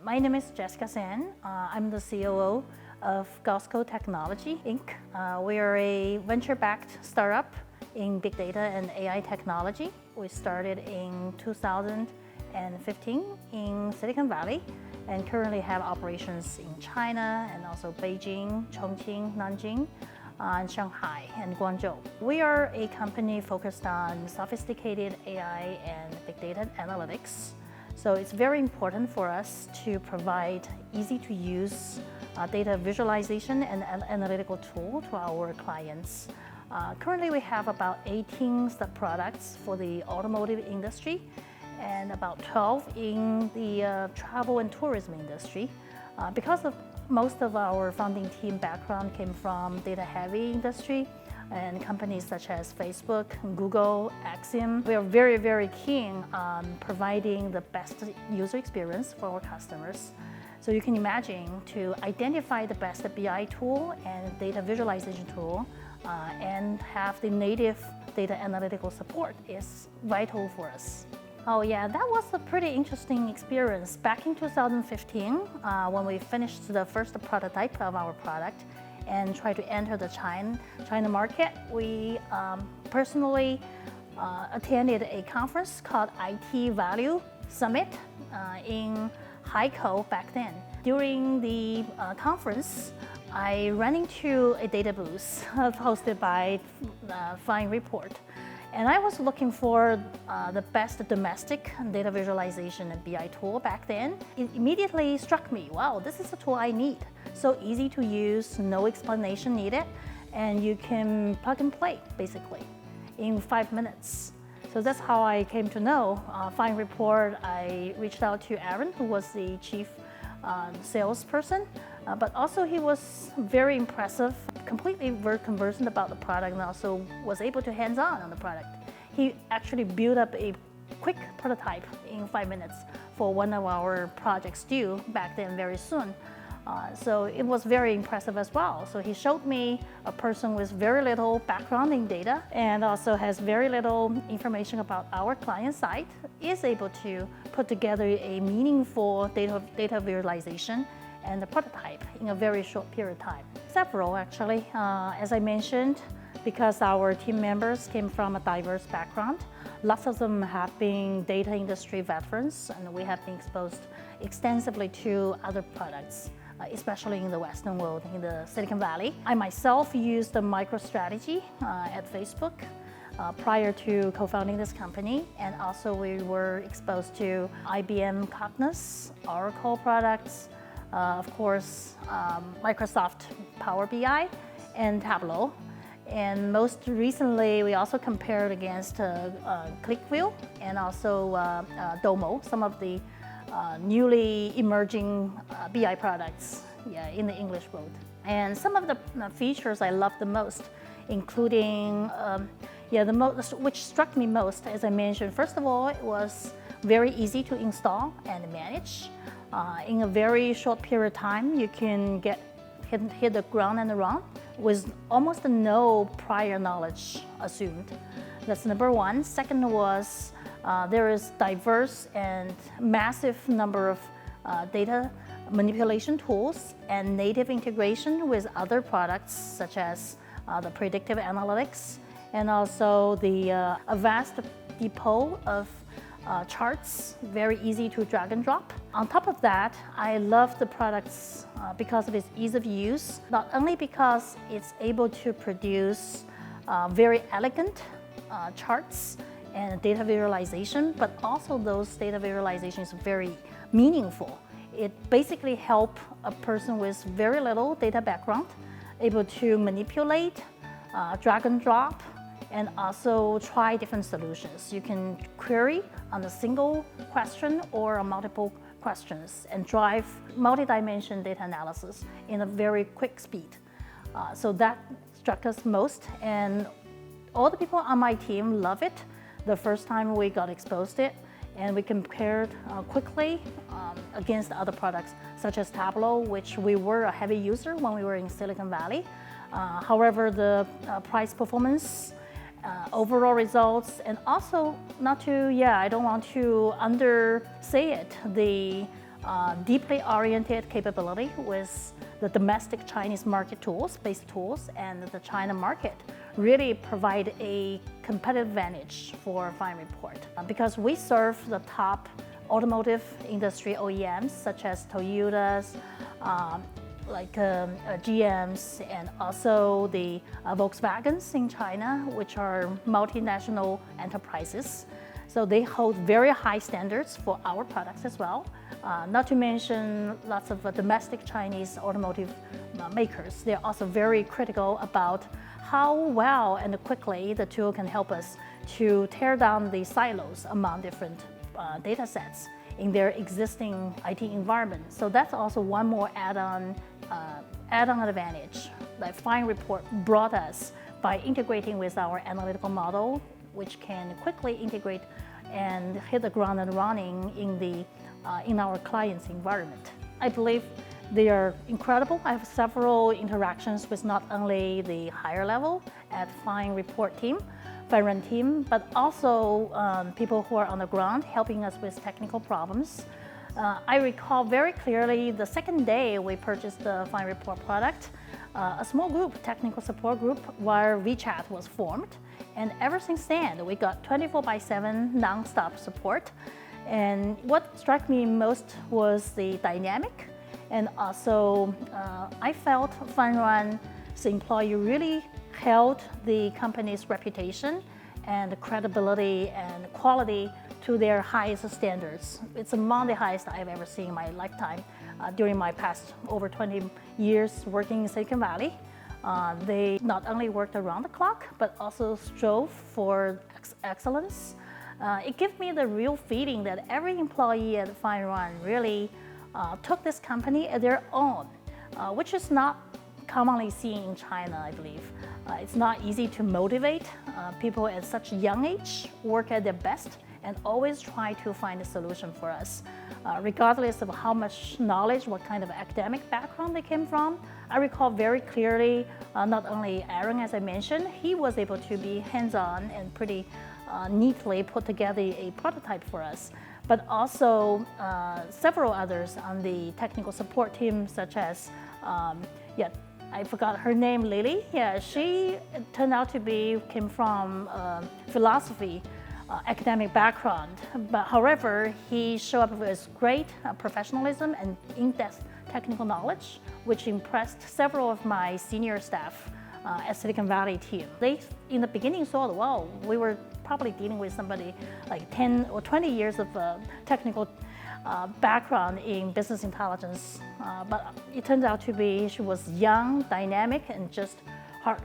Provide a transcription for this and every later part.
My name is Jessica Zhang. I'm the COO of Gausscode Technology, Inc. We are a venture-backed startup in big data and AI technology. We started in 2015 in Silicon Valley and currently have operations in China and also Beijing, Chongqing, Nanjing, and Shanghai and Guangzhou. We are a company focused on sophisticated AI and big data analytics. So it's very important for us to provide easy-to-use data visualization and analytical tool to our clients. Currently, we have about 18 sub-products for the automotive industry and about 12 in the travel and tourism industry. Because of most of our founding team background came from data-heavy industry and companies such as Facebook, Google, Axiom. We are very, very keen on providing the best user experience for our customers. So you can imagine to identify the best BI tool and data visualization tool and have the native data analytical support is vital for us. Oh yeah, that was a pretty interesting experience. Back in 2015, when we finished the first prototype of our product and tried to enter the China market, we personally attended a conference called IT Value Summit in Haikou back then. During the conference, I ran into a data booth hosted by Fine Report. And I was looking for the best domestic data visualization and BI tool back then. It immediately struck me, wow, this is a tool I need. So easy to use, no explanation needed, and you can plug and play, basically, in 5 minutes. So that's how I came to know Fine Report. I reached out to Erin, who was the chief salesperson, but also he was very impressive, completely very conversant about the product and also was able to hands-on on the product. He actually built up a quick prototype in 5 minutes for one of our projects due back then very soon. So it was very impressive as well. So he showed me a person with very little background in data and also has very little information about our client side, is able to put together a meaningful data visualization and the prototype in a very short period of time. Several actually, as I mentioned, because our team members came from a diverse background. Lots of them have been data industry veterans, and we have been exposed extensively to other products, especially in the Western world, in the Silicon Valley. I myself used the MicroStrategy at Facebook prior to co-founding this company, and also we were exposed to IBM Cognos, Oracle products, of course, Microsoft Power BI and Tableau. And most recently, we also compared against ClickView and also Domo, some of the newly emerging BI products in the English world. And some of the features I love the most, including, which struck me most, as I mentioned, first of all, it was very easy to install and manage. In a very short period of time, you can hit the ground and run with almost no prior knowledge assumed. That's number one. Second was there is diverse and massive number of data manipulation tools and native integration with other products such as the predictive analytics and also the a vast depot of charts, very easy to drag and drop. On top of that, I love the products because of its ease of use, not only because it's able to produce very elegant charts and data visualization, but also those data visualizations are very meaningful. It basically helps a person with very little data background able to manipulate, drag and drop, and also try different solutions. You can query on a single question or on multiple questions and drive multi-dimension data analysis in a very quick speed. So that struck us most, and all the people on my team love it. The first time we got exposed to it, and we compared quickly against other products such as Tableau, which we were a heavy user when we were in Silicon Valley. However, the price performance, overall results, and also I don't want to undersay it, the deeply oriented capability with the domestic Chinese market tools, basic tools, and the China market really provide a competitive advantage for Fine Report. Because we serve the top automotive industry OEMs such as Toyotas, GMs, and also the Volkswagens in China, which are multinational enterprises. So they hold very high standards for our products as well. Not to mention lots of domestic Chinese automotive makers. They're also very critical about how well and quickly the tool can help us to tear down the silos among different data sets in their existing IT environment. So that's also one more add-on advantage that Fine Report brought us by integrating with our analytical model, which can quickly integrate and hit the ground and running in our client's environment. I believe they are incredible. I have several interactions with not only the higher level at Fine Report team, Fine team, but also people who are on the ground helping us with technical problems. I recall very clearly the second day we purchased the Fine Report product, a small group, technical support group, where WeChat was formed. And ever since then, we got 24/7 non-stop support. And what struck me most was the dynamic. And also, I felt FineRun's employee really held the company's reputation and credibility and quality to their highest standards. It's among the highest I've ever seen in my lifetime during my past over 20 years working in Silicon Valley. They not only worked around the clock, but also strove for excellence. It gave me the real feeling that every employee at FineRun really took this company as their own, which is not commonly seen in China, I believe. It's not easy to motivate people at such a young age, work at their best, and always try to find a solution for us. Regardless of how much knowledge, what kind of academic background they came from. I recall very clearly, not only Erin, as I mentioned, he was able to be hands-on and pretty neatly put together a prototype for us, but also several others on the technical support team, such as, I forgot her name, Lily. Yeah, she turned out to came from philosophy academic background, but however, he showed up with great professionalism and in-depth technical knowledge, which impressed several of my senior staff at Silicon Valley team. They, in the beginning, thought, well, we were probably dealing with somebody like 10 or 20 years of technical background in business intelligence, but it turned out to be she was young, dynamic, and just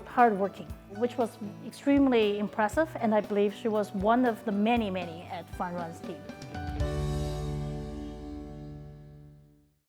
hardworking, which was extremely impressive, and I believe she was one of the many at FineRun's team.